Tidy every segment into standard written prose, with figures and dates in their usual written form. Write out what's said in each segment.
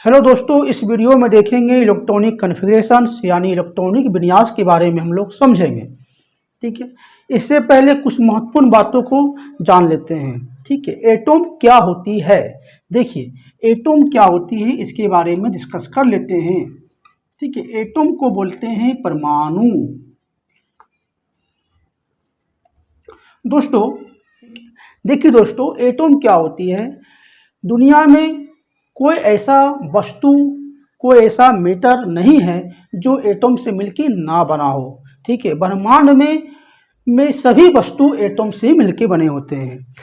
Hello दोस्तों, इस video में देखेंगे इलेक्ट्रॉनिक कॉन्फ़िगरेशंस यानी इलेक्ट्रॉनिक विन्यास के बारे में हम लोग समझेंगे। ठीक है, इससे पहले कुछ महत्वपूर्ण बातों को जान लेते हैं। ठीक है, एटॉम क्या होती है। देखिए, एटॉम क्या होती है इसके बारे में डिस्कस कर लेते हैं। ठीक है, एटॉम को बोलते हैं परमाणु। दोस्तों देखिए दोस्तों, एटॉम क्या होती है। दुनिया में कोई ऐसा वस्तु, कोई ऐसा मैटर नहीं है जो एटॉम से मिलके ना बना हो। ठीक है, ब्रह्मांड में सभी वस्तु एटॉम से मिलके बने होते हैं।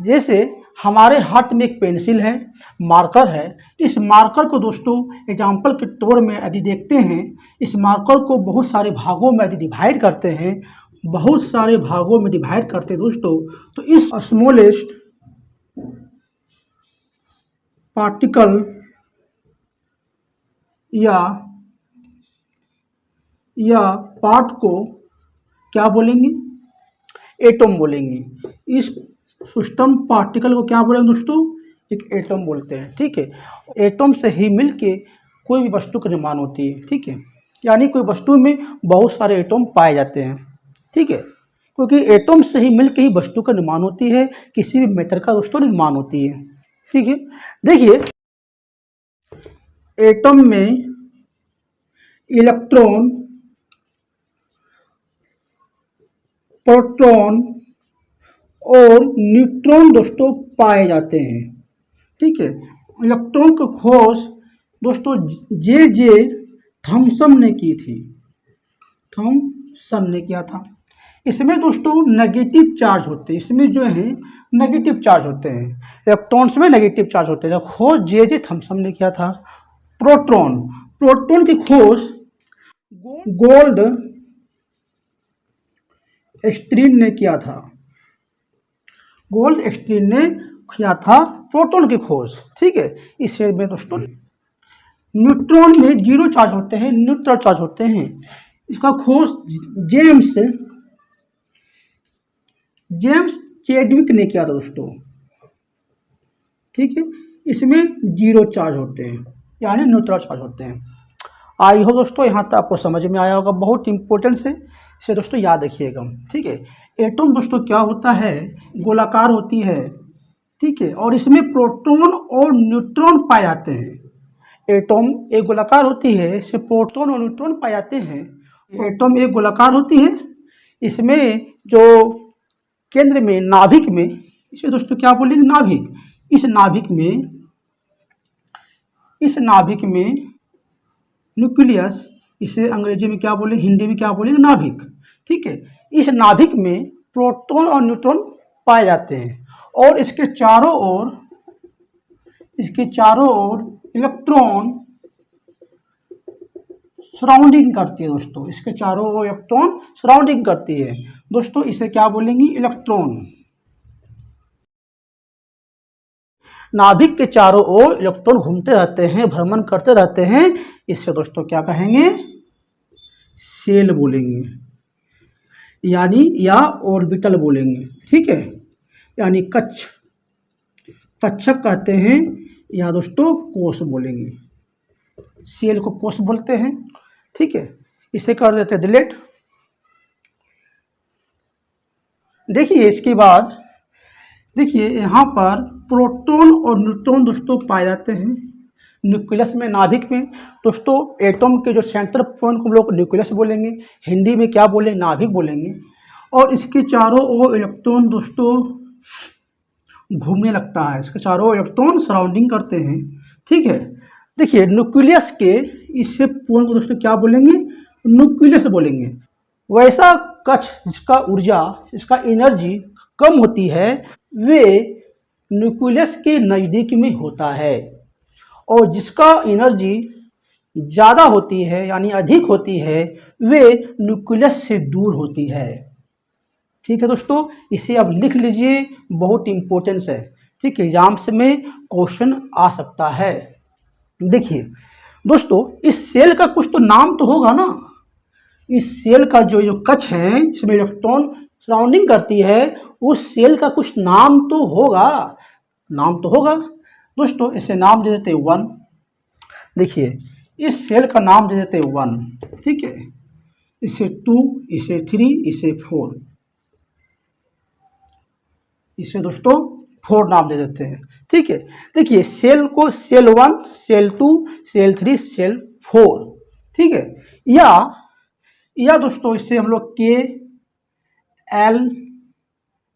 जैसे हमारे हाथ में एक पेंसिल है, मार्कर है। इस मार्कर को दोस्तों एग्जाम्पल के तौर में यदि देखते हैं, इस मार्कर को बहुत सारे भागों में यदि डिवाइड करते हैं, बहुत सारे भागों में डिवाइड करते हैं दोस्तों, तो इस स्मॉलेस्ट पार्टिकल या पार्ट को क्या बोलेंगे? एटॉम बोलेंगे। इस सिस्टम पार्टिकल को क्या बोलेंगे दोस्तों? एक एटॉम बोलते हैं। ठीक है, एटॉम से ही मिलके कोई भी वस्तु का निर्माण होती है। ठीक है, यानी कोई वस्तु में बहुत सारे एटॉम पाए जाते हैं। ठीक है, क्योंकि एटॉम से ही मिलके ही वस्तु का निर्माण होती है, किसी भी मैटर का दोस्तों निर्माण होती है। ठीक है, देखिए एटम में इलेक्ट्रॉन, प्रोटॉन और न्यूट्रॉन दोस्तों पाए जाते हैं। ठीक है, इलेक्ट्रॉन की खोज दोस्तों जे थॉमसन ने की थी। थॉमसन ने किया था। इसमें दोस्तों नेगेटिव चार्ज होते हैं, इसमें जो है नेगेटिव चार्ज होते हैं, इलेक्ट्रॉन्स में नेगेटिव चार्ज होते हैं। खोज जे थॉमसन ने किया था। प्रोटॉन की खोज गोल्ड स्टीन ने किया था। गोल्ड स्टीन ने किया था प्रोटॉन की खोज। ठीक है, इससे में दोस्तों न्यूट्रॉन में जीरो चार्ज होते हैं, न्यूट्रल चार्ज होते हैं। इसका खोज जेम्स चैडविक ने किया था दोस्तों। ठीक है, इसमें जीरो चार्ज होते हैं यानी न्यूट्रल चार्ज होते हैं। आई हो दोस्तों, यहाँ तक आपको समझ में आया होगा। बहुत इंपॉर्टेंट है, इसे दोस्तों याद रखिएगा। ठीक है, एटॉम दोस्तों क्या होता है? गोलाकार होती है। ठीक है, और इसमें प्रोटॉन और न्यूट्रॉन पाए जाते हैं। एटॉम एक गोलाकार होती है, इसमें प्रोटॉन और न्यूट्रॉन पाए जाते हैं। एटॉम एक गोलाकार होती है, इसमें जो केंद्र में नाभिक में, इसे दोस्तों क्या बोलेंगे? नाभिक। इस नाभिक में न्यूक्लियस, इसे अंग्रेजी में क्या बोले, हिंदी में क्या बोलेंगे? नाभिक। ठीक है, इस नाभिक में प्रोटॉन और न्यूट्रॉन पाए जाते हैं और इसके चारों ओर इलेक्ट्रॉन सराउंडिंग करती है दोस्तों। इसके चारों ओर इलेक्ट्रॉन सराउंडिंग करती है दोस्तों, इसे क्या बोलेंगे? इलेक्ट्रॉन। नाभिक के चारों ओर इलेक्ट्रॉन घूमते रहते हैं, भ्रमण करते रहते हैं। इससे दोस्तों क्या कहेंगे? शेल बोलेंगे यानी, या ऑर्बिटल बोलेंगे। ठीक है, यानी कक्षक कहते हैं, या दोस्तों कोश बोलेंगे। शेल को कोश बोलते हैं। ठीक है, इसे कर देते हैं डिलीट। देखिए इसके बाद देखिए यहाँ पर प्रोटॉन और न्यूट्रॉन दोस्तों पाए जाते हैं न्यूक्लियस में, नाभिक में। दोस्तों एटॉम के जो सेंटर पॉइंट को हम लोग न्यूक्लियस बोलेंगे, हिंदी में क्या बोलेंगे? नाभिक बोलेंगे। और इसके चारों ओर इलेक्ट्रॉन दोस्तों घूमने लगता है, इसके चारों ओर इलेक्ट्रॉन सराउंडिंग करते हैं। ठीक है, देखिए न्यूक्लियस के इससे पॉइंट को दोस्तों क्या बोलेंगे? न्यूक्लियस बोलेंगे। वैसा कक्ष जिसका ऊर्जा, जिसका एनर्जी कम होती है, वे न्यूक्लियस के नज़दीक में होता है, और जिसका एनर्जी ज़्यादा होती है यानी अधिक होती है, वे न्यूक्लियस से दूर होती है। ठीक है दोस्तों, इसे अब लिख लीजिए, बहुत इंपॉर्टेंस है। ठीक है, एग्जाम्स में क्वेश्चन आ सकता है। देखिए दोस्तों, इस सेल का कुछ तो नाम तो होगा ना। इस सेल का जो कक्ष है जिसमें इलेक्ट्रॉन सराउंडिंग करती है, उस सेल का कुछ नाम तो होगा। दोस्तों इसे नाम दे देते हैं 1, देखिए इस सेल का नाम दे देते हैं 1, ठीक है, इसे 2, इसे 3, इसे 4, इसे दोस्तों 4 नाम दे देते हैं, ठीक है। देखिए सेल को सेल 1, सेल 2, सेल 3, सेल 4, ठीक है, या दोस्तों इसे हम लोग के एल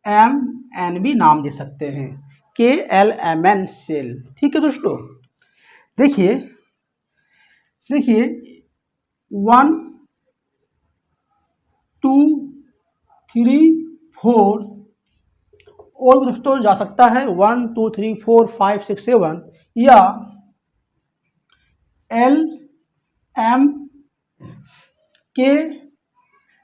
एम एन भी नाम दे सकते हैं, के एल एम एन सेल, ठीक है दोस्तों। देखिए 1 2 3 4 और भी दोस्तों जा सकता है 1 2 3 4 5 6 7, या एल एम के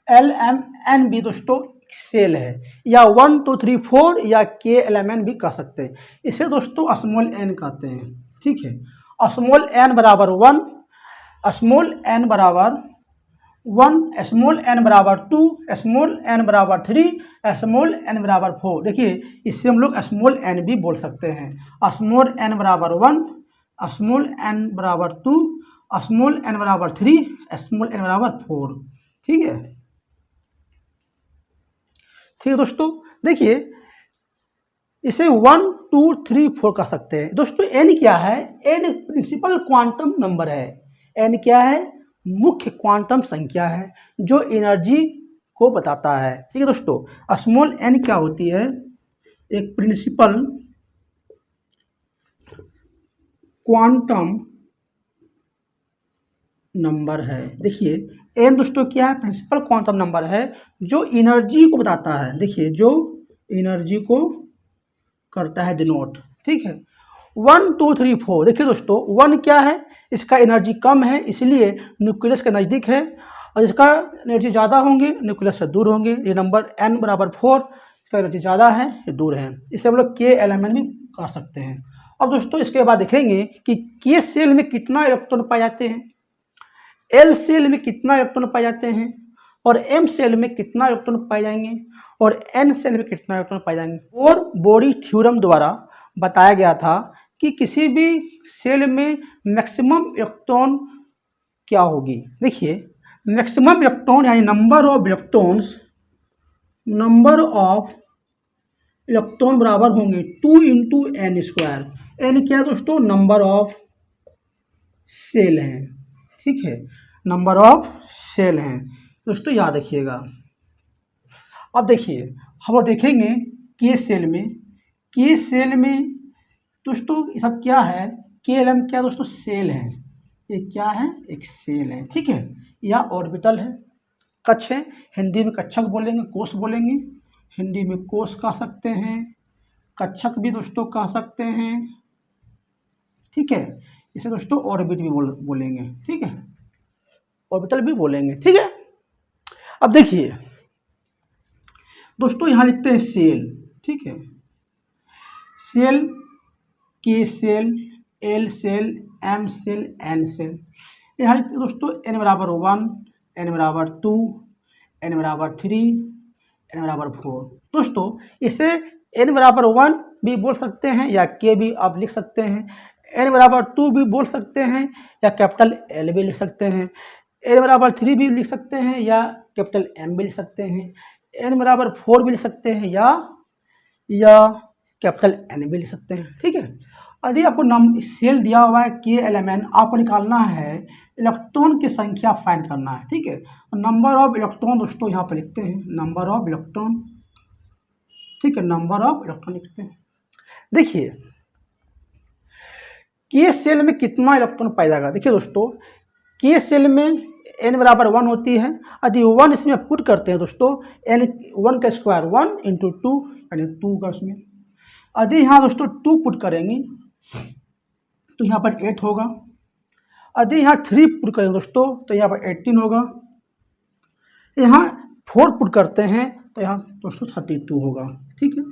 एल एम एन भी दोस्तों सेल है, या 1 2 3 4 या के एल एम एन भी कह सकते हैं। इसे दोस्तों स्मॉल एन कहते हैं, ठीक है। स्मॉल एन बराबर 1, स्मॉल एन बराबर 1, स्मॉल एन बराबर 2, स्मॉल एन बराबर 3, स्मॉल एन बराबर 4। देखिए इससे हम लोग स्मॉल एन भी बोल सकते हैं। स्मॉल एन बराबर 1, स्मॉल एन बराबर 2, स्मॉल एन बराबर 3, स्मॉल एन बराबर 4, ठीक है, ठीक है दोस्तों। देखिए इसे 1 2 3 4 कह सकते हैं। दोस्तों एन क्या है? एन प्रिंसिपल क्वांटम नंबर है। एन क्या है? मुख्य क्वांटम संख्या है जो एनर्जी को बताता है, ठीक है दोस्तों। स्मॉल एन क्या होती है? एक प्रिंसिपल क्वांटम नंबर है। देखिए एन दोस्तों क्या है? प्रिंसिपल क्वांटम नंबर है जो एनर्जी को बताता है। देखिए जो एनर्जी को करता है डिनोट, ठीक है। 1 2 3 4। देखिए दोस्तों 1 क्या है? इसका एनर्जी कम है इसलिए न्यूक्लियस के नज़दीक है, और इसका एनर्जी ज़्यादा होंगे न्यूक्लियस से दूर होंगे। ये नंबर n बराबर 4, इसका एनर्जी ज़्यादा है, ये दूर है। इसे हम लोग के एलिमेंट भी कर सकते हैं। अब दोस्तों इसके बाद देखेंगे कि के सेल में कितना इलेक्ट्रॉन पाए जाते हैं, एल सेल में कितना इलेक्ट्रॉन पाए जाते हैं, और एम सेल में कितना इलेक्ट्रॉन पाए जाएंगे, और एन सेल में कितना इलेक्ट्रॉन पाए जाएंगे। और बोरी थ्योरम द्वारा बताया गया था कि किसी भी सेल में मैक्सिमम इलेक्ट्रॉन क्या होगी। देखिए मैक्सिमम इलेक्ट्रॉन यानी नंबर ऑफ इलेक्ट्रॉन बराबर होंगे 2 इंटू एन स्क्वायर। एन क्या है दोस्तों? नंबर ऑफ सेल हैं, ठीक है, नंबर ऑफ सेल हैं दोस्तों, याद रखिएगा। अब देखिए हम लोग देखेंगे के सेल में दोस्तों सब क्या है? के एल एम क्या दोस्तों? सेल है। ये क्या है? एक सेल है, ठीक है, या ऑर्बिटल है, कक्ष है। हिंदी में कक्षक बोलेंगे, कोष बोलेंगे, हिंदी में कोष कह सकते हैं, कक्षक भी दोस्तों कह सकते हैं, ठीक है। इसे दोस्तों ऑर्बिट भी बोलेंगे, ठीक है, ऑर्बिटल भी बोलेंगे, ठीक है। अब देखिए दोस्तों यहाँ लिखते हैं सेल, ठीक है, cell, K cell, L cell, M cell, N cell. यहाँ लिखते हैं दोस्तों एन बराबर 1, एन बराबर 2, एन बराबर 3, एन बराबर 4। दोस्तों इसे एन बराबर 1 भी बोल सकते हैं या के भी आप लिख सकते हैं, एन बराबर 2 भी बोल सकते हैं या कैपिटल एल भी लिख सकते हैं, एन बराबर 3 भी लिख सकते हैं या कैपिटल एम भी लिख सकते हैं, एन बराबर 4 भी लिख सकते हैं या कैपिटल एन भी लिख सकते हैं, ठीक है। यदि आपको सेल दिया हुआ है के एलिमेंट, आपको निकालना है इलेक्ट्रॉन की संख्या फाइंड करना है, ठीक है। नंबर ऑफ इलेक्ट्रॉन दोस्तों यहाँ पर लिखते हैं, नंबर ऑफ इलेक्ट्रॉन, ठीक है, नंबर ऑफ इलेक्ट्रॉन लिखते हैं। देखिए के सेल में कितना इलेक्ट्रॉन पाया जाएगा। देखिए दोस्तों के सेल में एन बराबर 1 होती है। यदि 1 इसमें पुट करते हैं दोस्तों, एन 1 का स्क्वायर 1 इंटू 2 यानी 2 का इसमें। यदि यहाँ दोस्तों 2 पुट करेंगे तो यहाँ पर 8 होगा। यदि यहाँ 3 पुट करेंगे दोस्तों तो यहाँ पर 18 होगा। यहाँ 4 पुट करते हैं तो यहाँ दोस्तों 32 होगा, ठीक है,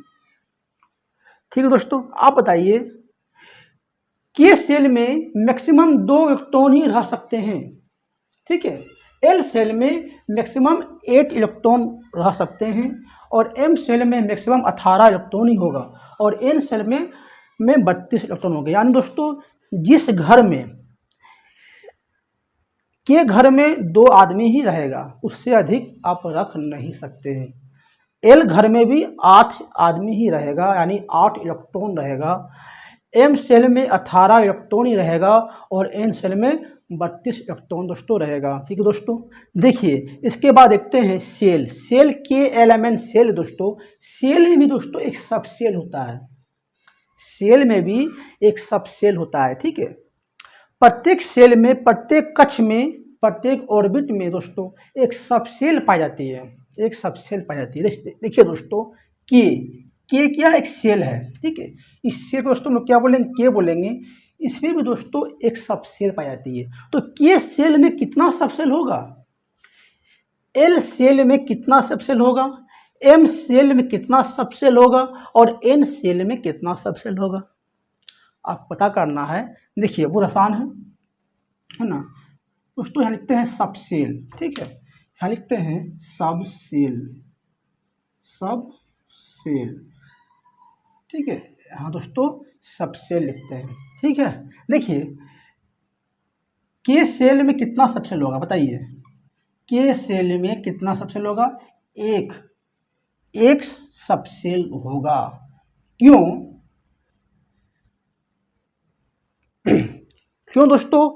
ठीक है दोस्तों। आप बताइए के सेल में मैक्सिमम 2 इलेक्ट्रॉन ही रह सकते हैं, ठीक है। एल सेल में मैक्सिमम 8 इलेक्ट्रॉन रह सकते हैं, और एम सेल में मैक्सिमम 18 इलेक्ट्रॉन ही होगा, और एन सेल में 32 इलेक्ट्रॉन हो गए। यानी दोस्तों जिस घर में के घर में 2 आदमी ही रहेगा, उससे अधिक आप रख नहीं सकते हैं। एल घर में भी 8 आदमी ही रहेगा, यानी 8 इलेक्ट्रॉन रहेगा। एम सेल में 18 इलेक्ट्रॉन ही रहेगा और एन सेल में 32 इलेक्ट्रॉन दोस्तों रहेगा। ठीक है दोस्तों, देखिए इसके बाद देखते हैं सेल। सेल के एलिमेंट सेल दोस्तों, सेल में भी दोस्तों एक सब सेल होता है, सेल में भी एक सब सेल होता है। ठीक है, प्रत्येक सेल में, प्रत्येक कक्ष में, प्रत्येक ऑर्बिट में दोस्तों एक सब सेल पाई जाती है, एक सब सेल पाई जाती है। देखिए दोस्तों, के क्या एक सेल है। ठीक है, इस सेल को दोस्तों लोग क्या बोलेंगे, के बोलेंगे। इसमें भी दोस्तों एक सब सेल पाई जाती है। तो के सेल में कितना सब सेल होगा, एल सेल में कितना सब सेल होगा, एम सेल में कितना सब सेल होगा और एन सेल में कितना सब सेल होगा, आप पता करना है। देखिए बहुत आसान है ना दोस्तों। यहाँ लिखते हैं सब सेल। ठीक है, यहाँ लिखते हैं सब सेल, सब सेल। ठीक है, हाँ दोस्तों सब सेल लिखते हैं। ठीक है, देखिए के सेल में कितना सब सेल होगा बताइए, के सेल में कितना सब सेल होगा, एक सब सेल होगा। क्यों क्यों दोस्तों,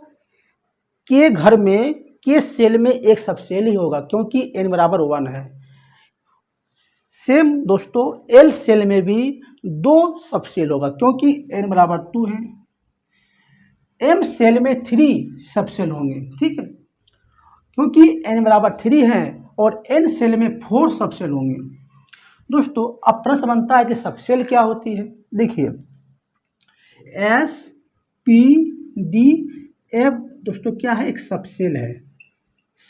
के घर में, के सेल में एक सब सेल ही होगा क्योंकि n बराबर 1 है। सेम दोस्तों एल सेल में भी 2 सब सेल होगा क्योंकि n बराबर 2 है। एम सेल में 3 सब सेल होंगे। ठीक है, क्योंकि n बराबर 3 है और n सेल में 4 सब सेल होंगे। दोस्तों अब प्रश्न बनता है कि सब सेल क्या होती है। देखिए एस पी डी एफ दोस्तों क्या है, एक सब सेल है,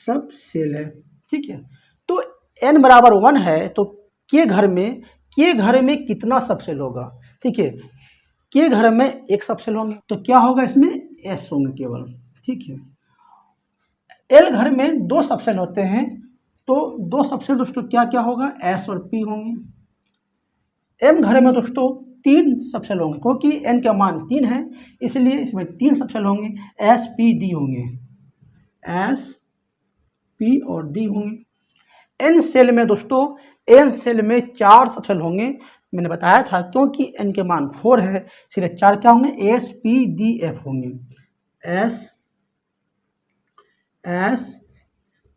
सब सेल है। ठीक है, तो n बराबर 1 है तो के घर में कितना सब सेल होगा। ठीक है, के घर में एक सब सेल होंगे तो क्या होगा, इसमें एस होंगे केवल। ठीक है, एल घर में 2 सब सेल होते हैं तो 2 सब सेल दोस्तों क्या क्या होगा, एस और पी होंगे। एम घर में दोस्तों 3 सब सेल होंगे क्योंकि एन का मान 3 है, इसलिए इसमें 3 सब सेल होंगे, एस पी डी होंगे, एस पी और डी होंगे। एन सेल में दोस्तों, एन सेल में 4 सब सेल होंगे, मैंने बताया था क्योंकि एन के मान 4 है इसलिए 4 क्या होंगे, एस पी डी एफ होंगे, एस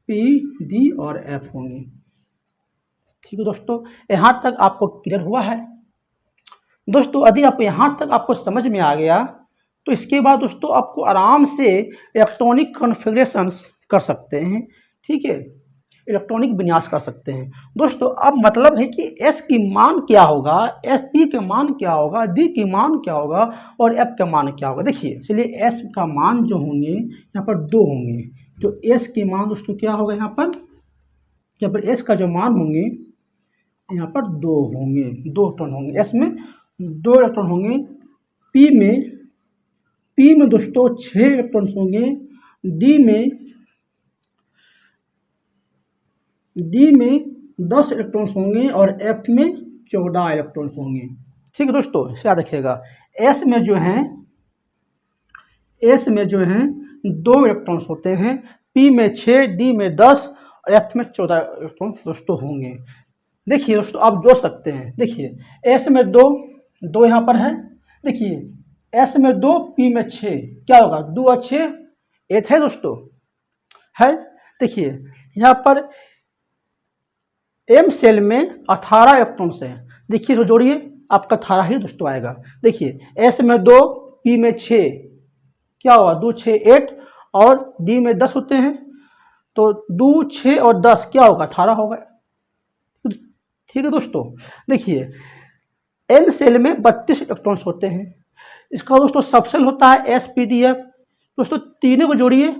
पी डी और एफ होंगे। ठीक है दोस्तों, यहाँ तक आपको क्लियर हुआ है। दोस्तों यदि आप यहाँ तक आपको समझ में आ गया तो इसके बाद दोस्तों आपको आराम से इलेक्ट्रॉनिक कॉन्फ़िगरेशंस कर सकते हैं। ठीक है, इलेक्ट्रॉनिक विन्यास कर सकते हैं। दोस्तों अब मतलब है कि एस की मान क्या होगा, एफ पी के मान क्या होगा, डी की मान क्या होगा और एफ का मान क्या होगा। देखिए चलिए एस का मान जो होंगे यहाँ पर 2 होंगे, तो एस के मान दोस्तों क्या होगा, यहाँ पर एस का जो मान होंगे यहाँ पर 2 होंगे, 2 इलेक्ट्रॉन होंगे, एस में 2 इलेक्ट्रॉन होंगे। पी में दोस्तों 6 इलेक्ट्रॉन्स होंगे, डी में 10 इलेक्ट्रॉन्स होंगे और एफ में 14 इलेक्ट्रॉन्स होंगे। ठीक है दोस्तों, इसे याद रखिएगा। एस में जो है 2 इलेक्ट्रॉन्स होते हैं, पी में 6, डी में 10 और एफ में 14 इलेक्ट्रॉन्स दोस्तों होंगे। देखिए दोस्तों आप जोड़ सकते हैं। देखिए एस में 2 यहाँ पर है, देखिए एस में 2, पी में 6, क्या होगा 2 और 6 8 है दोस्तों, है। देखिए यहाँ पर एम सेल में 18 इलेक्ट्रॉन्स है, देखिए तो जोड़िए आपका 18 ही दोस्तों आएगा। देखिए एस में 2, पी में 6, क्या होगा 2 6 8 और डी में 10 होते हैं तो 2 6 और 10 क्या होगा 18 होगा। ठीक है दोस्तों, देखिए एन सेल में 32 इलेक्ट्रॉन्स होते हैं, इसका दोस्तों सबसेल होता है एस पी डी एफ। दोस्तों तीनों को जोड़िए,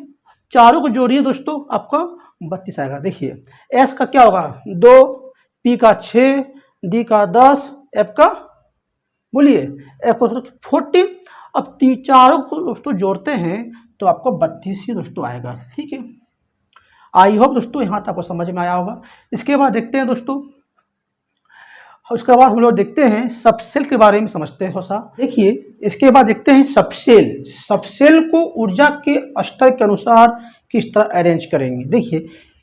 चारों को जोड़िए दोस्तों आपका 32 आएगा। देखिए एस का क्या होगा 2, पी का 6, डी का 10, एफ का बोलिए एफ को 14। अब चारों को दोस्तों जोड़ते हैं तो आपको 32 ही दोस्तों आएगा। ठीक है, आई होप दोस्तों यहाँ तक आपको समझ में आया होगा। इसके बाद देखते हैं दोस्तों उसके बाद हम लोग देखते हैं सबसेल के बारे में समझते हैं थोड़ा सा। देखिए इसके बाद देखते हैं सबसेल। सबसेल को ऊर्जा के स्तर के अनुसार किस तरह अरेंज करेंगे। देखिए